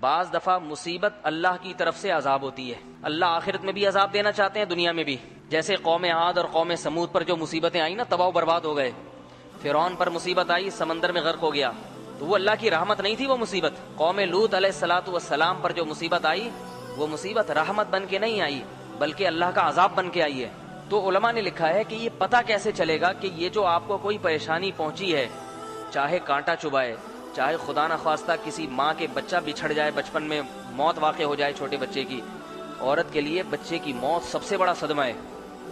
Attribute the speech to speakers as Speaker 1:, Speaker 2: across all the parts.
Speaker 1: بعض دفعہ مصیبت اللہ کی طرف سے عذاب ہوتی ہے. اللہ آخرت میں بھی عذاب دینا چاہتے ہیں، دنیا میں بھی. جیسے قوم عاد اور قوم سمود پر جو مصیبتیں آئیں نا، تباہ و برباد ہو گئے. فرعون پر مصیبت آئی، سمندر میں غرق ہو گیا، تو وہ اللہ کی رحمت نہیں تھی وہ مصیبت. قوم لوط علیہ الصلاۃ والسلام پر جو مصیبت آئی، وہ مصیبت رحمت بن کے نہیں آئی بلکہ اللہ کا عذاب بن کے آئی ہے. تو علماء نے لکھا ہے کہ یہ پتہ کیسے چلے گا کہ یہ جو آپ کو کوئی پریشانی پہنچی ہے، چاہے کانٹا چبھائے، چاہے خدا نخواستہ کسی ماں کے بچہ بچھڑ جائے، بچپن میں موت واقع ہو جائے چھوٹے بچے کی. عورت کے لیے بچے کی موت سب سے بڑا صدمہ ہے،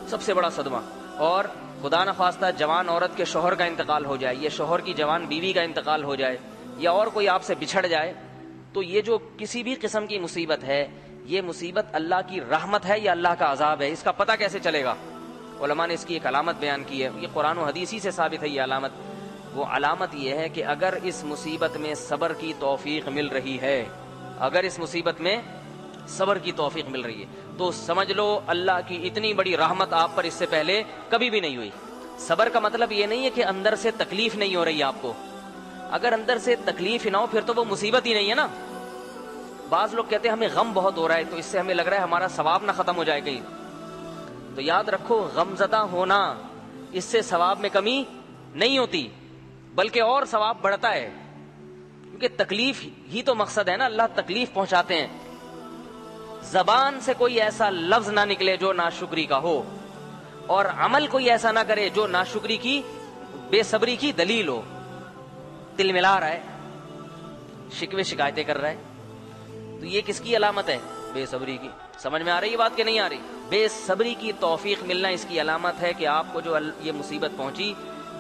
Speaker 1: سب سے بڑا صدمہ. اور خدا نخواستہ جوان عورت کے شوہر کا انتقال ہو جائے، یا شوہر کی جوان بیوی کا انتقال ہو جائے، یا اور کوئی آپ سے بچھڑ جائے، تو یہ جو کسی بھی قسم کی مصیبت ہے، یہ مصیبت اللہ کی رحمت ہے یا اللہ کا عذاب ہے. اس کا پتہ کیسے چلے گا؟ علماء نے اس کی ایک علامت بیان کی ہے. یہ قرآن و حدیث ہی سے ثابت ہے یہ علامت. وہ علامت یہ ہے کہ اگر اس مصیبت میں صبر کی توفیق مل رہی ہے، اگر اس مصیبت میں صبر کی توفیق مل رہی ہے، تو سمجھ لو اللہ کی اتنی بڑی رحمت آپ پر اس سے پہلے کبھی بھی نہیں ہوئی. صبر کا مطلب یہ نہیں ہے کہ اندر سے تکلیف نہیں ہو رہی آپ کو. اگر اندر سے تکلیف ہی نہ ہو پھر تو وہ مصیبت ہی نہیں ہے نا. بعض لوگ کہتے ہیں ہمیں غم بہت ہو رہا ہے، تو اس سے ہمیں لگ رہا ہے ہمارا ثواب نہ ختم ہو جائے کہیں. تو یاد رکھو، غم زدہ ہونا اس سے ثواب میں کمی نہیں ہوتی بلکہ اور ثواب بڑھتا ہے، کیونکہ تکلیف ہی تو مقصد ہے نا. اللہ تکلیف پہنچاتے ہیں. زبان سے کوئی ایسا لفظ نہ نکلے جو ناشکری کا ہو، اور عمل کوئی ایسا نہ کرے جو ناشکری کی، بے صبری کی دلیل ہو. دل ملا رہا ہے، شکوے شکایتیں کر رہا ہے، تو یہ کس کی علامت ہے؟ بے صبری کی. سمجھ میں آ رہی ہے بات کہ نہیں آ رہی؟ بے صبری کی توفیق ملنا اس کی علامت ہے کہ آپ کو جو یہ مصیبت پہنچی،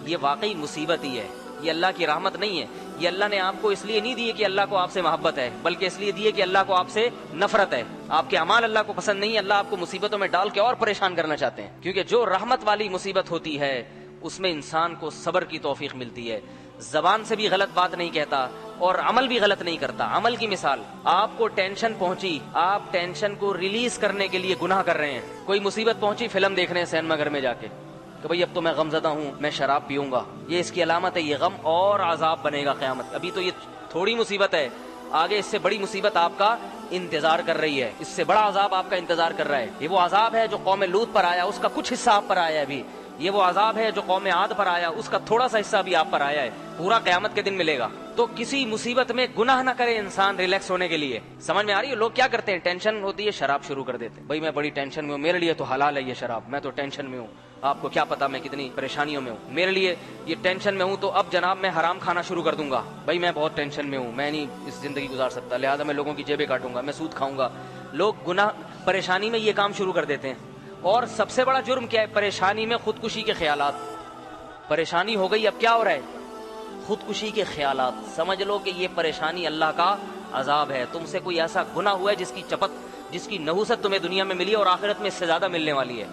Speaker 1: یہ واقعی مصیبت ہی ہے، یہ اللہ کی رحمت نہیں ہے. یہ اللہ نے آپ کو اس لیے نہیں دی کہ اللہ کو آپ سے محبت ہے، بلکہ اس لیے دی ہے کہ اللہ کو آپ سے نفرت ہے. آپ کے اعمال اللہ کو پسند نہیں ہے، اللہ آپ کو مصیبتوں میں ڈال کے اور پریشان کرنا چاہتے ہیں. کیونکہ جو رحمت والی مصیبت ہوتی ہے اس میں انسان کو صبر کی توفیق ملتی ہے. زبان سے بھی غلط بات نہیں کہتا اور عمل بھی غلط نہیں کرتا. عمل کی مثال، آپ کو ٹینشن پہنچی، آپ ٹینشن کو ریلیز کرنے کے لیے گناہ کر رہے ہیں. کوئی مصیبت پہنچی، فلم دیکھ رہے ہیں سینما گھر میں جا کے کہ بھئی اب تو میں غم زدہ ہوں، میں شراب پیوں گا. یہ اس کی علامت ہے. یہ غم اور عذاب بنے گا قیامت. ابھی تو یہ تھوڑی مصیبت ہے، آگے اس سے بڑی مصیبت آپ کا انتظار کر رہی ہے، اس سے بڑا عذاب آپ کا انتظار کر رہا ہے. یہ وہ عذاب ہے جو قوم لوط پر آیا، اس کا کچھ حصہ آپ پر آیا ہے ابھی. یہ وہ عذاب ہے جو قوم عاد پر آیا، اس کا تھوڑا سا حصہ بھی آپ پر آیا ہے. پورا قیامت کے دن ملے گا. تو کسی مصیبت میں گناہ نہ کرے انسان ریلیکس ہونے کے لیے. سمجھ میں آ رہی ہے؟ لوگ کیا کرتے ہیں، ٹینشن ہوتی ہے شراب شروع کر دیتے ہیں. بھائی میں بڑی ٹینشن میں ہوں، میرے لیے تو حلال ہے یہ شراب، میں تو ٹینشن میں ہوں. آپ کو کیا پتا میں کتنی پریشانیوں میں ہوں، میرے لیے یہ ٹینشن میں ہوں تو اب جناب میں حرام کھانا شروع کر دوں گا. بھائی میں بہت ٹینشن میں ہوں، میں نہیں اس زندگی گزار سکتا، لہذا میں لوگوں کی جیبیں کاٹوں گا، میں سود کھاؤں گا. لوگ گناہ پریشانی میں یہ کام شروع کر دیتے ہیں. اور سب سے بڑا جرم کیا ہے؟ پریشانی میں خودکشی کے خیالات. پریشانی ہو گئی، اب کیا ہو رہا ہے؟ خودکشی کے خیالات. سمجھ لو کہ یہ پریشانی اللہ کا عذاب ہے. تم سے کوئی ایسا گناہ ہوا ہے جس کی چپت، جس کی نحوست تمہیں دنیا میں ملی اور آخرت میں اس سے زیادہ ملنے والی ہے.